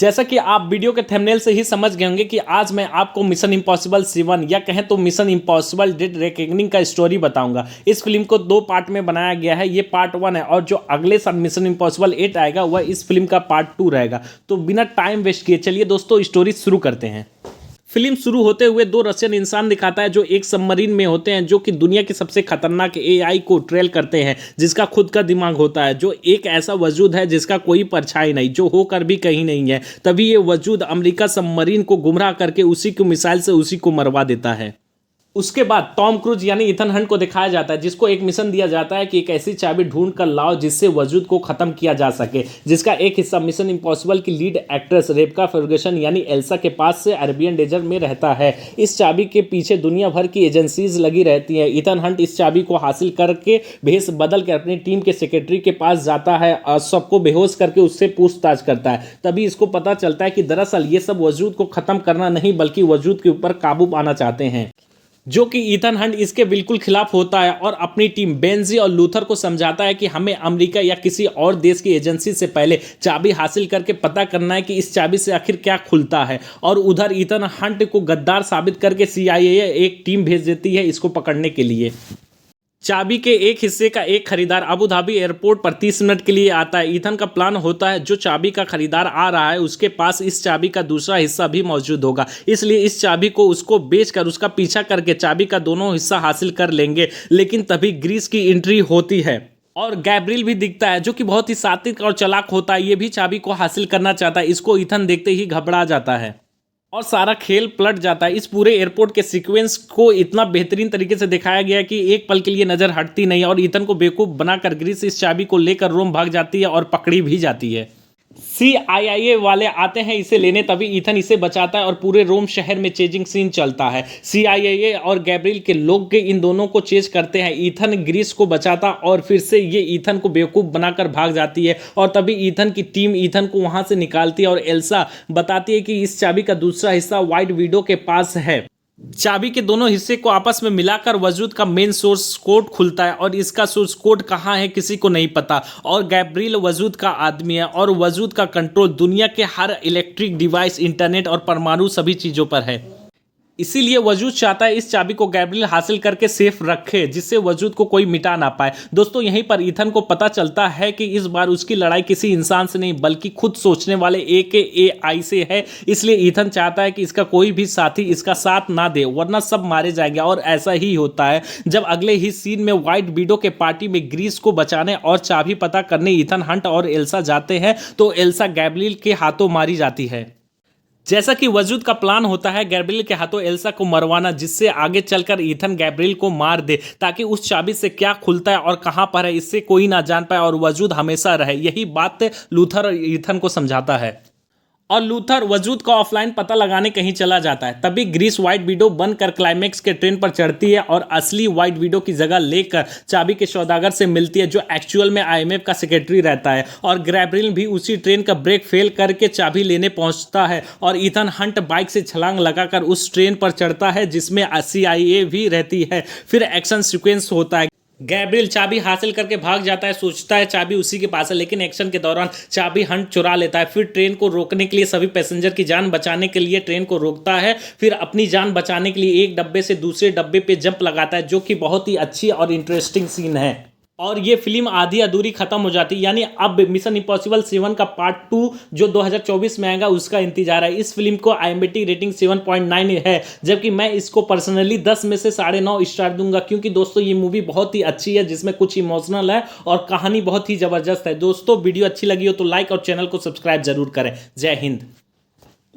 जैसा कि आप वीडियो के थंबनेल से ही समझ गए होंगे कि आज मैं आपको मिशन इम्पॉसिबल 7 या कहें तो मिशन इम्पॉसिबल डेड रेकनिंग का स्टोरी बताऊंगा। इस फिल्म को 2 पार्ट में बनाया गया है। ये पार्ट 1 है और जो अगले साल मिशन इम्पॉसिबल 8 आएगा वह इस फिल्म का पार्ट 2 रहेगा। तो बिना टाइम वेस्ट किए चलिए दोस्तों स्टोरी शुरू करते हैं। फिल्म शुरू होते हुए 2 रशियन इंसान दिखाता है जो एक सबमरीन में होते हैं, जो कि दुनिया की सबसे खतरनाक एआई को ट्रेल करते हैं, जिसका खुद का दिमाग होता है, जो एक ऐसा वजूद है जिसका कोई परछाई नहीं, जो होकर भी कहीं नहीं है। तभी ये वजूद अमेरिका सबमरीन को गुमराह करके उसी की मिसाइल से उसी को मरवा देता है। उसके बाद टॉम क्रूज यानी इथन हंट को दिखाया जाता है, जिसको एक मिशन दिया जाता है कि एक ऐसी चाबी ढूंढ कर लाओ जिससे वजूद को खत्म किया जा सके, जिसका एक हिस्सा मिशन इम्पॉसिबल की लीड एक्ट्रेस रेबका फर्गुसन यानी एल्सा के पास से अरेबियन डेजर्ट में रहता है। इस चाबी के पीछे दुनिया भर की एजेंसीज लगी रहती हैं। इथन हंट इस चाबी को हासिल करके भेष बदल के अपनी टीम के सेक्रेटरी के पास जाता है और सबको बेहोश करके उससे पूछताछ करता है। तभी इसको पता चलता है कि दरअसल ये सब वजूद को खत्म करना नहीं बल्कि वजूद के ऊपर काबू पाना चाहते हैं, जो कि इथन हंट इसके बिल्कुल खिलाफ होता है और अपनी टीम बेंजी और लूथर को समझाता है कि हमें अमेरिका या किसी और देश की एजेंसी से पहले चाबी हासिल करके पता करना है कि इस चाबी से आखिर क्या खुलता है। और उधर इथन हंट को गद्दार साबित करके CIA एक टीम भेज देती है इसको पकड़ने के लिए। चाबी के एक हिस्से का एक खरीदार अबू धाबी एयरपोर्ट पर 30 मिनट के लिए आता है। इथन का प्लान होता है जो चाबी का खरीदार आ रहा है उसके पास इस चाबी का दूसरा हिस्सा भी मौजूद होगा, इसलिए इस चाबी को उसको बेचकर उसका पीछा करके चाबी का दोनों हिस्सा हासिल कर लेंगे। लेकिन तभी ग्रीस की एंट्री होती है और गैब्रियल भी दिखता है, जो कि बहुत ही सात्विक और चालाक होता है। ये भी चाबी को हासिल करना चाहता है। इसको इथन देखते ही घबरा जाता है और सारा खेल पलट जाता है। इस पूरे एयरपोर्ट के सीक्वेंस को इतना बेहतरीन तरीके से दिखाया गया है कि एक पल के लिए नजर हटती नहीं और इथन को बेवकूफ बनाकर ग्रीस इस चाबी को लेकर रोम भाग जाती है और पकड़ी भी जाती है। CIA वाले आते हैं इसे लेने, तभी इथन इसे बचाता है और पूरे रोम शहर में चेजिंग सीन चलता है। CIA और गैब्रियल के लोग इन दोनों को चेज करते हैं। इथन ग्रीस को बचाता और फिर से ये इथन को बेवकूफ़ बनाकर भाग जाती है और तभी इथन की टीम इथन को वहां से निकालती है और एल्सा बताती है कि इस चाबी का दूसरा हिस्सा व्हाइट विडो के पास है। चाबी के दोनों हिस्से को आपस में मिलाकर वजूद का मेन सोर्स कोड खुलता है और इसका सोर्स कोड कहाँ है किसी को नहीं पता। और गैब्रियल वजूद का आदमी है और वजूद का कंट्रोल दुनिया के हर इलेक्ट्रिक डिवाइस, इंटरनेट और परमाणु सभी चीज़ों पर है। इसीलिए वजूद चाहता है इस चाबी को गैब्रियल हासिल करके सेफ रखे, जिससे वजूद को कोई मिटा ना पाए। दोस्तों यहीं पर इथन को पता चलता है कि इस बार उसकी लड़ाई किसी इंसान से नहीं बल्कि खुद सोचने वाले AKAI से है। इसलिए इथन चाहता है कि इसका कोई भी साथी इसका साथ ना दे, वरना सब मारे जाएंगे। और ऐसा ही होता है जब अगले ही सीन में व्हाइट विडो के पार्टी में ग्रीस को बचाने और चाबी पता करने इथन हंट और एल्सा जाते हैं तो एल्सा गैब्रियल के हाथों मारी जाती है। जैसा कि वजूद का प्लान होता है गैब्रियल के हाथों एल्सा को मरवाना, जिससे आगे चलकर इथन गैब्रियल को मार दे ताकि उस चाबी से क्या खुलता है और कहां पर है इससे कोई ना जान पाए और वजूद हमेशा रहे। यही बात लूथर इथन को समझाता है और लूथर वजूद का ऑफलाइन पता लगाने कहीं चला जाता है। तभी ग्रीस व्हाइट विडो बनकर क्लाइमैक्स के ट्रेन पर चढ़ती है और असली व्हाइट विडो की जगह लेकर चाबी के सौदागर से मिलती है, जो एक्चुअल में IMF का सेक्रेटरी रहता है। और गैब्रियल भी उसी ट्रेन का ब्रेक फेल करके चाबी लेने पहुंचता है और इथन हंट बाइक से छलांग लगाकर उस ट्रेन पर चढ़ता है जिसमें CIA भी रहती है। फिर एक्शन सीक्वेंस होता है। गैब्रियल चाबी हासिल करके भाग जाता है, सोचता है चाबी उसी के पास है, लेकिन एक्शन के दौरान चाबी हंट चुरा लेता है। फिर ट्रेन को रोकने के लिए सभी पैसेंजर की जान बचाने के लिए ट्रेन को रोकता है। फिर अपनी जान बचाने के लिए एक डब्बे से दूसरे डब्बे पे जंप लगाता है, जो कि बहुत ही अच्छी और इंटरेस्टिंग सीन है। और ये फिल्म आधी अधूरी खत्म हो जाती है, यानी अब मिशन इम्पॉसिबल 7 का पार्ट 2 जो 2024 में आएगा उसका इंतजार है। इस फिल्म को IMDb रेटिंग 7.9 है, जबकि मैं इसको पर्सनली 10 में से 9.5 स्टार दूंगा, क्योंकि दोस्तों ये मूवी बहुत ही अच्छी है, जिसमें कुछ इमोशनल है और कहानी बहुत ही जबरदस्त है। दोस्तों वीडियो अच्छी लगी हो तो लाइक और चैनल को सब्सक्राइब जरूर करें। जय हिंद।